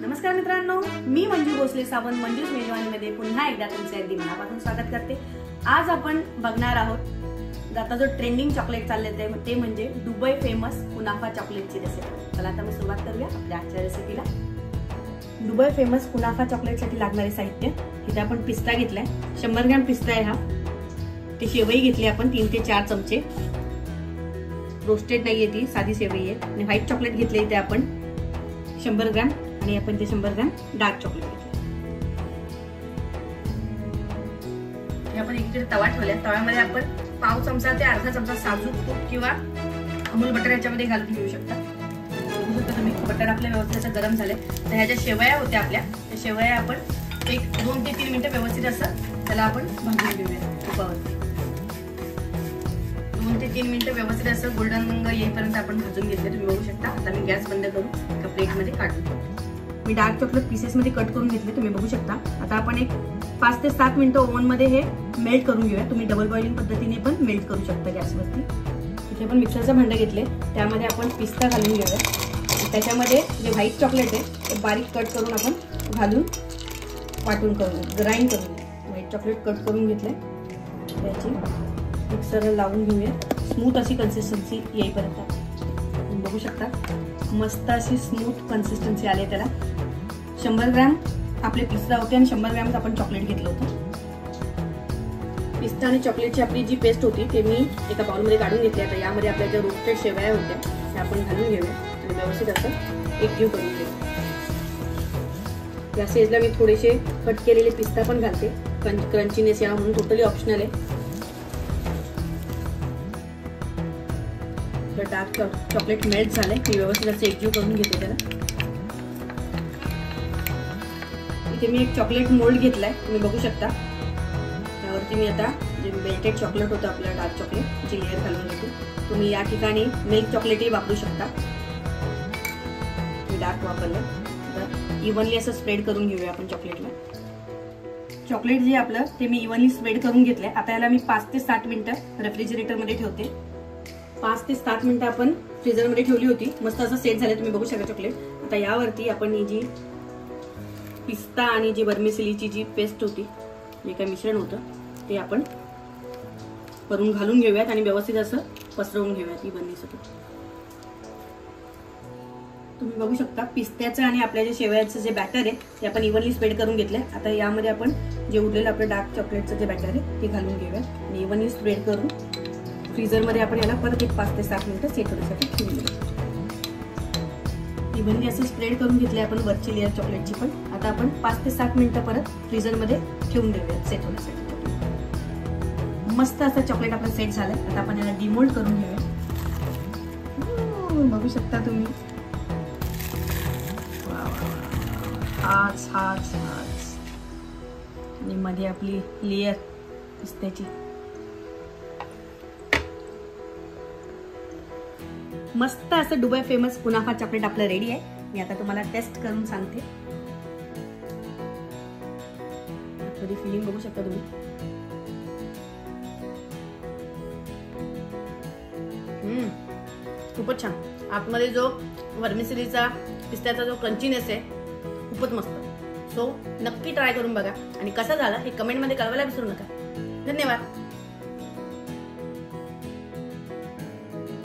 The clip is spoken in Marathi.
नमस्कार मित्रांनो, मी मंजू भोसले सावंत मंजूस मेजवानीमध्ये पुन्हा एकदा तुमचे अगदी मनापासून स्वागत करते। आज आपण बघणार आहोत आता जो ट्रेंडिंग चॉकलेट चालले ते म्हणजे दुबई फेमस कुनाफा चॉकलेटची रेसिपी। चला आता मी सुरुवात करूया आपल्या आजच्या रेसिपीला। दुबई फेमस कुनाफा चॉकलेटसाठी लागणारे साहित्य इथे आपण पिस्ता घेतलाय, 100 ग्रॅम पिस्ता आहे हा। ते शेवई घेतली आपण 3 ते 4 चमचे, रोस्टेड नाहीये ती, साधी शेवई आहे। आणि व्हाईट चॉकलेट घेतले इथे आपण 100 ग्रॅम आणि आपण ते 100 ग्रॅम डार्क चॉकलेट घेतले। आपण इकडे तवा ठेवलाय, तव्यामध्ये आपण पाव चमचा ते अर्धा चमचा साजूक तूप किंवा अमूल बटर याच्यामध्ये घालून घेऊ शकता। बघू शकता तुम्ही बटर आपल्या व्यवस्थित गरम झाले। तर ह्या ज्या शेवया होत्या आपल्या, त्या शेवया आपण एक 2 ते 3 मिनिटं व्यवस्थित असं त्याला आपण भाजून घेऊया तुपावरती। 2 ते 3 मिनिटं व्यवस्थित असं गोल्डन रंग येईपर्यंत आपण भाजून घेतले। तुम्ही बघू शकता। आता मी गॅस बंद करून एका प्लेटमध्ये काढून ठेवते। मी डार्क चॉकलेट पीसेस मध्ये कट करून घेतले, तुम्ही बघू शकता। आता आपण एक 5 ते 7 मिनिटं ओव्हन मध्ये हे मेल्ट करून घेऊया। तुम्ही डबल बॉइलिंग पद्धतीने पण मेल्ट करू शकता गॅसवरती। इथे आपण मिक्सरचं भांडं घेतले, त्यामध्ये आपण पिस्ता घालून घेऊया। त्याच्यामध्ये जे व्हाईट चॉकलेट आहे ते बारीक कट करून आपण घालून वाटून करून ग्राइंड करून व्हाईट चॉकलेट कट करून घेतले, त्याची मिक्सरला लावून घेऊया। स्मूथ अशी कन्सिस्टन्सी येईपर्यंत तुम्ही बघू शकता। मस्त अशी स्मूथ कन्सिस्टन्सी आली त्याला। 100 ग्रॅम आपले पिस्ता होते आणि 100 ग्रॅम आपण चॉकलेट घेतलं होतं। पिस्ता आणि चॉकलेटची आपली जी पेस्ट होती ते मी एका बाउलमध्ये काढून घेतली। आता यामध्ये आपल्या ज्या रोस्टेड शेवया होत्या त्या आपण घालून घेऊया आणि व्यवस्थित असं एकजीव करून घेऊया। या स्टेजला मी थोडेसे कट केलेले पिस्ता पण घालते, क्रंचीनेस या म्हणून, टोटली ऑप्शनल आहे। डार्क चॉकलेट मेल्ट झाले की व्यवस्थित असं एकजीव करून घेते त्याला। इथे मी एक चॉकलेट मोल्ड घेतलाय, तुम्ही बघू शकता। त्यावरती मी आता जे मेल्टेड चॉकलेट होतं आपलं डार्क चॉकलेट ची लेअर घालून घेते। तुम्ही या ठिकाणी मिल्क चॉकलेटही वापरू शकता। मी डार्क वापरलं। इव्हनली असं स्प्रेड करून घेऊया आपण चॉकलेटला। चॉकलेट जे आपलं ते मी इव्हनली स्प्रेड करून घेतलंय। आता याला मी 5 ते 7 मिनिटं रेफ्रिजरेटर मध्ये ठेवते। 5 ते 7 मिनिटं आपण फ्रीजर मध्ये ठेवली होती, मस्त असं सेट झालं, तुम्ही बघू शकता चॉकलेट। आता यावरती आपण ही जी पिस्ता आणि जी वर्मिसेलीची जी पेस्ट होती, जे काही मिश्रण होतं ते आपण वरून घालून घेऊयात आणि व्यवस्थित असं पसरवून घेऊयात ही बन्नी सगळं। तुम्ही बघू शकता पिस्त्याचं आणि आपल्या जे शेवयाचं जे बॅटर आहे ते आपण इव्हनली स्प्रेड करून घेतलंय। आता यामध्ये आपण जे उरलेलं आपलं डार्क चॉकलेटचं जे बॅटर आहे ते घालून घेऊयात आणि इव्हनली स्प्रेड करून फ्रीजर मध्ये आपण याला परत एक 5 ते 7 मिनिटं सेट होण्यासाठी ठेवून देऊ। इव्हनली असं स्प्रेड करून घेतले आपण वरची लेअर चॉकलेटची पण। आता आपण 5 ते 7 मिनिटं परत फ्रीजर मध्ये ठेवून देऊया सेट होण्यासाठी। मस्त असं चॉकलेट आपलं सेट झालंय। आता आपण याला डिमोल्ड करून घेऊया। बघू शकता तुम्ही, हाच आणि मध्ये आपली लेअर पिस्त्याची। मस्त असं दुबई फेमस कुनाफा चॉकलेट आपलं रेडी आहे। मी आता तुम्हाला टेस्ट करून सांगते। थोडी फिलिंग बघू शकता तुम्ही। खूपच छान। आतमध्ये जो वर्मिसेलीचा पिस्त्याचा जो क्रंचीनेस आहे खूपच मस्त। सो नक्की ट्राय करून बघा आणि कसा झाला हे कमेंट मध्ये कळवायला विसरू नका। धन्यवाद।